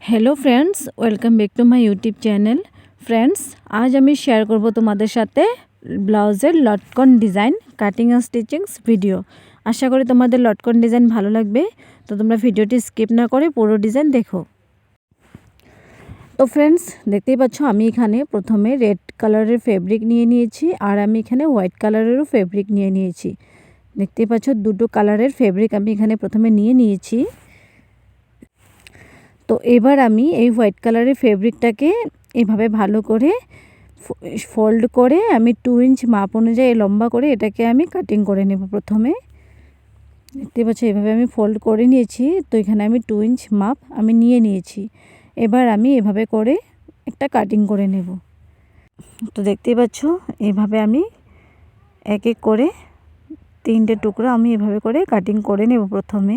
Hello friends, welcome back to my YouTube channel. Friends, आज আমি share করব তোমাদের সাথে ব্লাউজের লটকন design cutting and stitchings video. আশা করি তোমাদের লটকন ডিজাইন ভালো লাগবে, তো তোমরা ভিডিওটি স্কিপ না করে পুরো ডিজাইন দেখো। তো ফ্রেন্ডস, দেখতেই পাচ্ছ আমি এখানে প্রথমে রেড কালারের ফেব্রিক নিয়ে নিয়েছি আর আমি এখানে হোয়াইট কালারেরও ফেব্রিক নিয়ে নিয়েছি। দেখতেই পাচ্ছ দুটো কালারের ফেব্রিক আমি এখানে প্রথমে নিয়ে নিয়েছি। তো এবার আমি এই হোয়াইট কালারের ফেব্রিকটাকে এভাবে ভালো করে ফোল্ড করে আমি 2 ইঞ্চ মাপ অনুযায়ী লম্বা করে এটাকে আমি কাটিং করে নেব। প্রথমে দেখতে পাচ্ছ এভাবে আমি ফোল্ড করে নিয়েছি। তো এখানে আমি 2 ইঞ্চ মাপ আমি নিয়ে নিয়েছি। এবার আমি এভাবে করে একটা কাটিং করে নেব। তো দেখতেই পাচ্ছ এভাবে আমি এক এক করে 3টে টুকরো আমি এভাবে করে কাটিং করে নেব। প্রথমে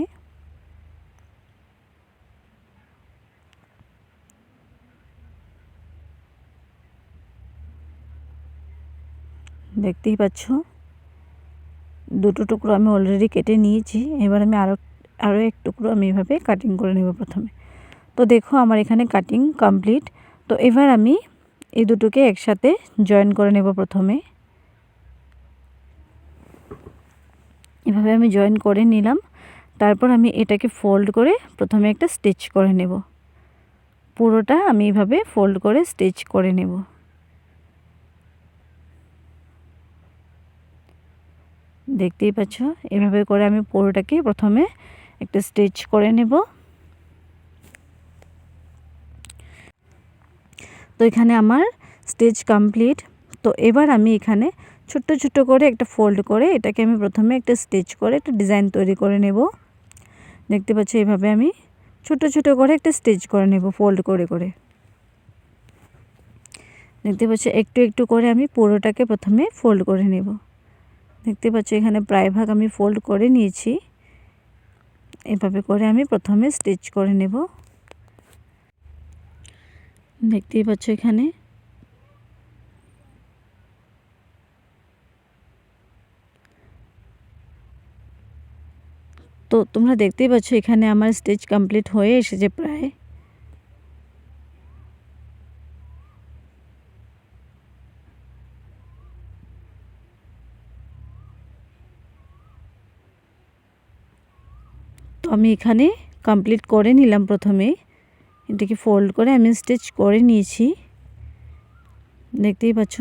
দেখতেই পাচ্ছ দুটো টুকরো আমি অলরেডি কেটে নিয়েছি। এবার আমি আরও এক টুকরো আমি এভাবে কাটিং করে নেব প্রথমে। তো দেখো আমার এখানে কাটিং কমপ্লিট। তো এবার আমি এই দুটোকে একসাথে জয়েন করে নেব। প্রথমে এভাবে আমি জয়েন করে নিলাম। তারপর আমি এটাকে ফোল্ড করে প্রথমে একটা স্টিচ করে নেব। পুরোটা আমি এভাবে ফোল্ড করে স্টিচ করে নেব। দেখতেই পাচ্ছ এভাবে করে আমি পুরোটাকে প্রথমে একটা স্টিচ করে নেব। তো এখানে আমার স্টিচ কমপ্লিট। তো এবার আমি এখানে ছোট্ট ছোট্ট করে একটা ফোল্ড করে এটাকে আমি প্রথমে একটা স্টিচ করে একটা ডিজাইন তৈরি করে নেব। দেখতে পাচ্ছ এভাবে আমি ছোট ছোট করে একটা স্টিচ করে নেব ফোল্ড করে করে। দেখতে পাচ্ছ একটু একটু করে আমি পুরোটাকে প্রথমে ফোল্ড করে নেব। দেখতে পাচ্ছ এখানে প্রায় ভাগ আমি ফোল্ড করে নিয়েছি। এভাবে করে আমি প্রথমে স্টিচ করে নেব। দেখতেই পাচ্ছ এখানে তো তোমরা দেখতেই পাচ্ছ এখানে আমার স্টিচ কমপ্লিট হয়ে এসেছে প্রায়। তো আমি এখানে কমপ্লিট করে নিলাম। প্রথমে এটাকে ফোল্ড করে আমি স্টিচ করে নিয়েছি। দেখতেই পাচ্ছ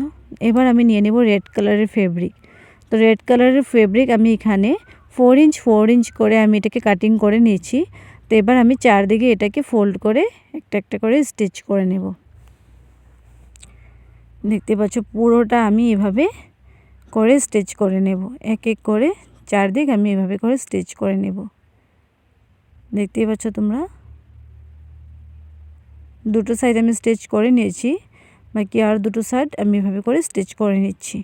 এবার আমি নিয়ে নেব রেড কালারের ফেব্রিক। তো রেড কালারের ফেব্রিক আমি এখানে 4 ইঞ্চ করে আমি এটাকে কাটিং করে নিয়েছি। তো এবার আমি চারদিকে এটাকে ফোল্ড করে একটা একটা করে স্টিচ করে নেব। দেখতে পাচ্ছ পুরোটা আমি এভাবে করে স্টিচ করে নেব। এক এক করে চারদিক আমি এভাবে করে স্টিচ করে নেব। দেখতেই পাচ্ছ তোমরা দুটো সাইড আমি স্টিচ করে নিয়েছি, বাকি আর দুটো সাইড আমি এভাবে করে স্টিচ করে নিচ্ছি।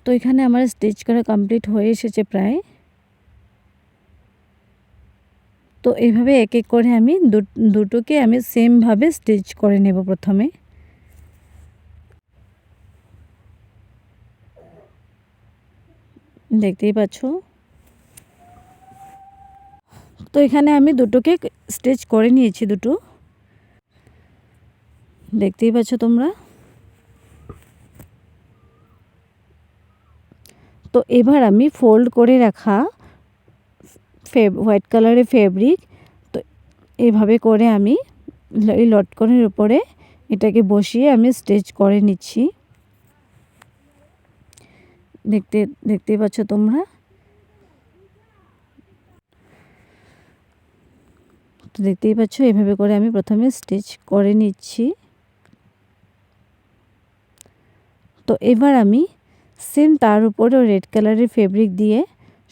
তো এখানে আমার স্টিচ করা কমপ্লিট হয়ে এসেছে প্রায়। তো এইভাবে এক এক করে আমি দুটোকে আমি সেমভাবে স্টিচ করে নেব প্রথমে। দেখতেই পাচ্ছ তো এখানে আমি দুটোকে স্টিচ করে নিয়েছি দুটো। দেখতেই পাচ্ছ তোমরা। তো এবার আমি ফোল্ড করে রাখা হোয়াইট কালারের ফেব্রিক তো এইভাবে করে আমি এই লটকনের উপরে এটাকে বসিয়ে আমি স্টিচ করে নিচ্ছি। দেখতেই পাচ্ছ তোমরা। তো দেখতেই পাচ্ছ এভাবে করে আমি প্রথমে স্টিচ করে নিচ্ছি। তো এবার আমি সেম তার উপরেও রেড কালারের ফেব্রিক দিয়ে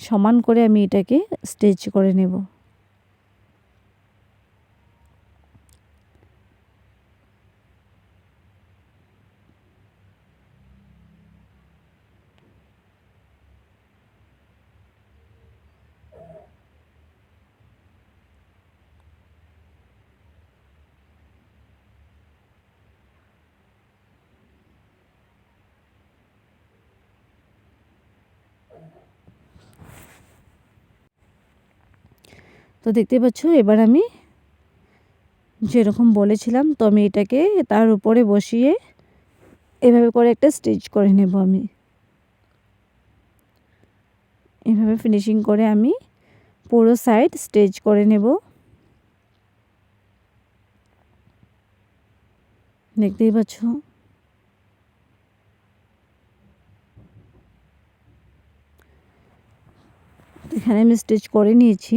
সমান করে আমি এটাকে স্টিচ করে নেব। তো দেখতে পাচ্ছ এবার আমি যেরকম বলেছিলাম। তো আমি এটাকে তার উপরে বসিয়ে এভাবে করে একটা স্টিচ করে নেব। আমি এভাবে ফিনিশিং করে আমি পুরো সাইড স্টিচ করে নেব। দেখতেই পাচ্ছ। এখানে আমি স্টিচ করে নিয়েছি।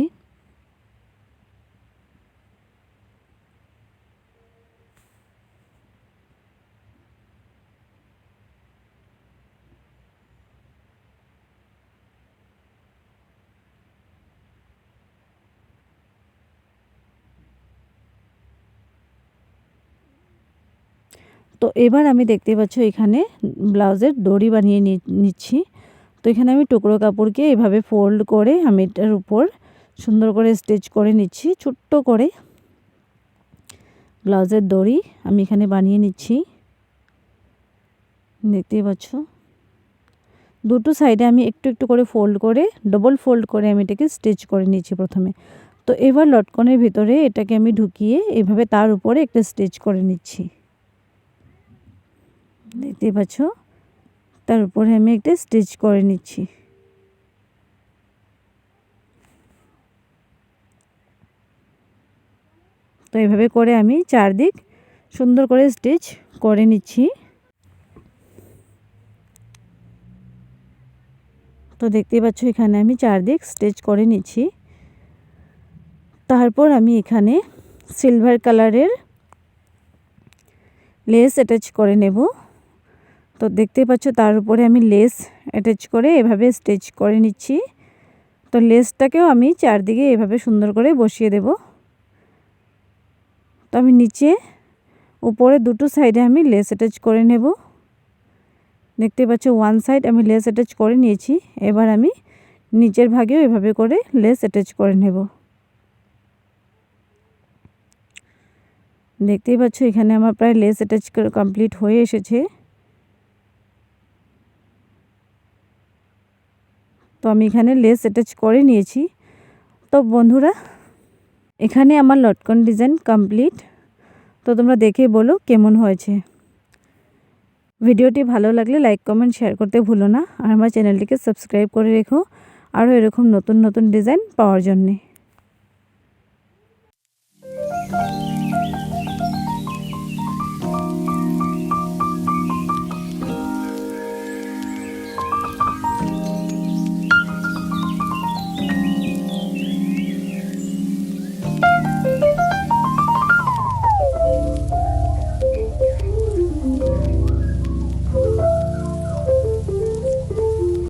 তো এবার আমি দেখতে পাচ্ছ এখানে ব্লাউজের দড়ি বানিয়ে নিচ্ছি। তো এখানে আমি টুকরো কাপড়কে এভাবে ফোল্ড করে আমি এটার উপর সুন্দর করে স্টিচ করে নিচ্ছি। ছোট্ট করে ব্লাউজের দড়ি আমি এখানে বানিয়ে নিচ্ছি। দেখতেই পাচ্ছ। দুটো সাইডে আমি একটু একটু করে ফোল্ড করে ডবল ফোল্ড করে আমি এটাকে স্টিচ করে নিচ্ছি প্রথমে। তো এবার লটকনের ভিতরে এটাকে আমি ঢুকিয়ে এভাবে তার উপরে একটা স্টিচ করে নিচ্ছি। দেখতেই পাচ্ছ। তার উপরে আমি একটা স্টিচ করে নিচ্ছি। তো এভাবে করে আমি চারদিক সুন্দর করে স্টিচ করে নিচ্ছি। তো দেখতেই পাচ্ছ এখানে আমি চারদিক স্টিচ করে নিচ্ছি। তারপর আমি এখানে সিলভার কালারের লেস অ্যাটাচ করে নেব। তো দেখতেই পাচ্ছ তার উপরে আমি লেস অ্যাটাচ করে এভাবে স্টিচ করে নিচ্ছি। তো লেসটাকেও আমি চারদিকে এভাবে সুন্দর করে বসিয়ে দেব। তো আমি নিচে উপরে দুটো সাইডে আমি লেস অ্যাটাচ করে নেব। দেখতে পাচ্ছ ওয়ান সাইড আমি লেস অ্যাটাচ করে নিয়েছি। এবার আমি নিচের ভাগেও এভাবে করে লেস অ্যাটাচ করে নেব। দেখতেই পাচ্ছ এখানে আমার প্রায় লেস অ্যাটাচ কমপ্লিট হয়ে এসেছে। তো আমি এখানে লেস অ্যাটাচ করে নিয়েছি। তো বন্ধুরা এখানে আমার লটকন ডিজাইন কমপ্লিট। তো তোমরা দেখে বলো কেমন হয়েছে। ভিডিওটি ভালো লাগলে লাইক কমেন্ট শেয়ার করতে ভুলো না। আর আমার চ্যানেলটিকে সাবস্ক্রাইব করে রেখো আরও এরকম নতুন নতুন ডিজাইন পাওয়ার জন্যে।